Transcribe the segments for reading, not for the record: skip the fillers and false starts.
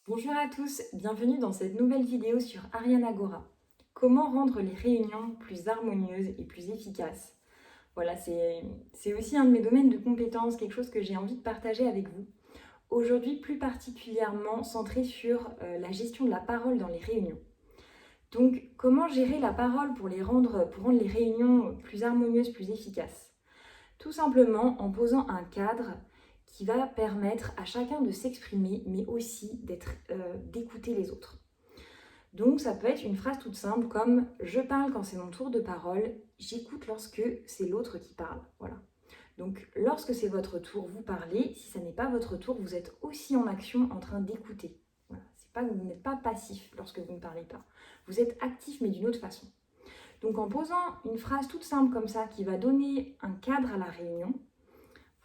Bonjour à tous, bienvenue dans cette nouvelle vidéo sur Ariane Agora. Comment rendre les réunions plus harmonieuses et plus efficaces? Voilà, c'est aussi un de mes domaines de compétences, quelque chose que j'ai envie de partager avec vous. Aujourd'hui, plus particulièrement centré sur la gestion de la parole dans les réunions. Donc, comment gérer la parole pour rendre les réunions plus harmonieuses, plus efficaces? Tout simplement en posant un cadre qui va permettre à chacun de s'exprimer, mais aussi d'écouter les autres. Donc ça peut être une phrase toute simple comme je parle quand c'est mon tour de parole, j'écoute lorsque c'est l'autre qui parle. Voilà. Donc lorsque c'est votre tour, vous parlez. Si ça n'est pas votre tour, vous êtes aussi en action en train d'écouter. Voilà. C'est pas, vous n'êtes pas passif lorsque vous ne parlez pas. Vous êtes actif mais d'une autre façon. Donc en posant une phrase toute simple comme ça qui va donner un cadre à la réunion,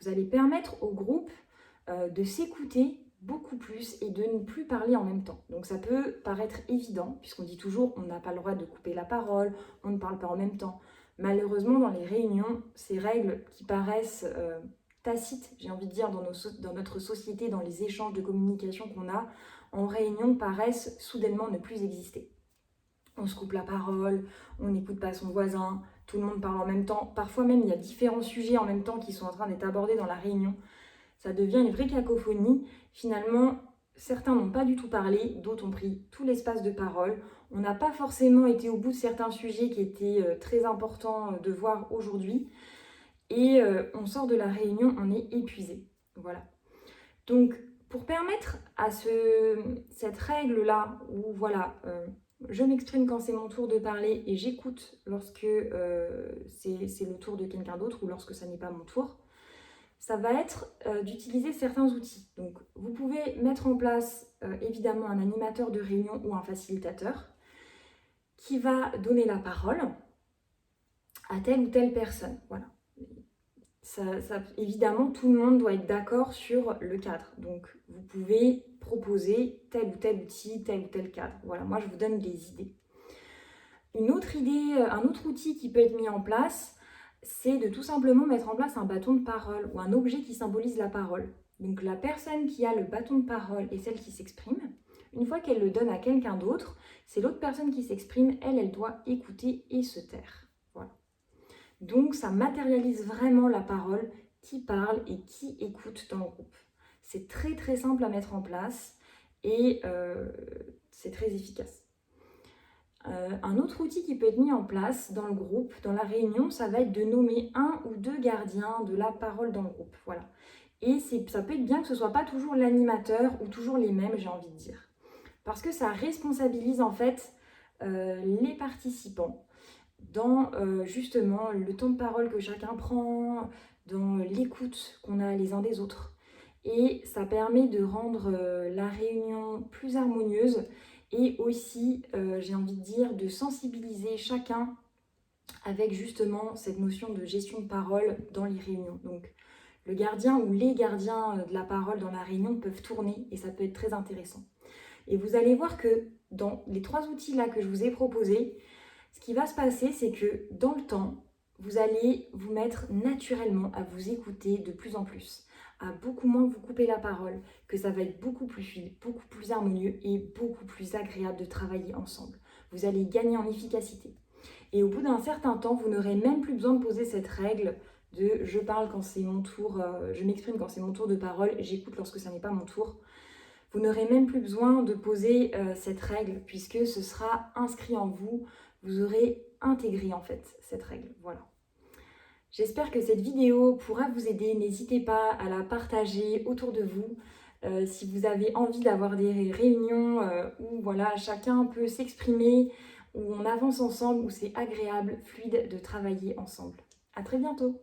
vous allez permettre au groupe de s'écouter beaucoup plus et de ne plus parler en même temps. Donc ça peut paraître évident, puisqu'on dit toujours on n'a pas le droit de couper la parole, on ne parle pas en même temps. Malheureusement, dans les réunions, ces règles qui paraissent tacites, j'ai envie de dire, dans notre société, dans les échanges de communication qu'on a, en réunion paraissent soudainement ne plus exister. On se coupe la parole, on n'écoute pas son voisin, tout le monde parle en même temps. Parfois même, il y a différents sujets en même temps qui sont en train d'être abordés dans la réunion. Ça devient une vraie cacophonie. Finalement, certains n'ont pas du tout parlé, d'autres ont pris tout l'espace de parole. On n'a pas forcément été au bout de certains sujets qui étaient très importants de voir aujourd'hui. Et on sort de la réunion, on est épuisé. Voilà. Donc, pour permettre à cette règle-là, où voilà, je m'exprime quand c'est mon tour de parler et j'écoute lorsque c'est le tour de quelqu'un d'autre ou lorsque ça n'est pas mon tour, ça va être d'utiliser certains outils. Donc, vous pouvez mettre en place évidemment un animateur de réunion ou un facilitateur qui va donner la parole à telle ou telle personne. Voilà. Évidemment, tout le monde doit être d'accord sur le cadre. Donc, vous pouvez proposer tel ou tel outil, tel ou tel cadre. Voilà, moi, je vous donne des idées. Une autre idée, un autre outil qui peut être mis en place, c'est de tout simplement mettre en place un bâton de parole ou un objet qui symbolise la parole. Donc, la personne qui a le bâton de parole est celle qui s'exprime. Une fois qu'elle le donne à quelqu'un d'autre, c'est l'autre personne qui s'exprime. Elle doit écouter et se taire. Voilà. Donc, ça matérialise vraiment la parole, qui parle et qui écoute dans le groupe. C'est très très simple à mettre en place et c'est très efficace. Un autre outil qui peut être mis en place dans le groupe, dans la réunion, ça va être de nommer un ou deux gardiens de la parole dans le groupe. Voilà. Et ça peut être bien que ce ne soit pas toujours l'animateur ou toujours les mêmes, j'ai envie de dire. Parce que ça responsabilise en fait les participants dans justement le temps de parole que chacun prend, dans l'écoute qu'on a les uns des autres. Et ça permet de rendre la réunion plus harmonieuse et aussi, j'ai envie de dire, de sensibiliser chacun avec justement cette notion de gestion de parole dans les réunions. Donc, le gardien ou les gardiens de la parole dans la réunion peuvent tourner et ça peut être très intéressant. Et vous allez voir que dans les 3 outils là que je vous ai proposés, ce qui va se passer, c'est que dans le temps, vous allez vous mettre naturellement à vous écouter de plus en plus, à beaucoup moins vous couper la parole, que ça va être beaucoup plus fluide, beaucoup plus harmonieux et beaucoup plus agréable de travailler ensemble. Vous allez gagner en efficacité. Et au bout d'un certain temps, vous n'aurez même plus besoin de poser cette règle de je parle quand c'est mon tour, je m'exprime quand c'est mon tour de parole, j'écoute lorsque ça n'est pas mon tour. Vous n'aurez même plus besoin de poser cette règle puisque ce sera inscrit en vous. Vous aurez intégré en fait cette règle. Voilà. J'espère que cette vidéo pourra vous aider. N'hésitez pas à la partager autour de vous. Si vous avez envie d'avoir des réunions où voilà, chacun peut s'exprimer, où on avance ensemble, où c'est agréable, fluide de travailler ensemble. À très bientôt.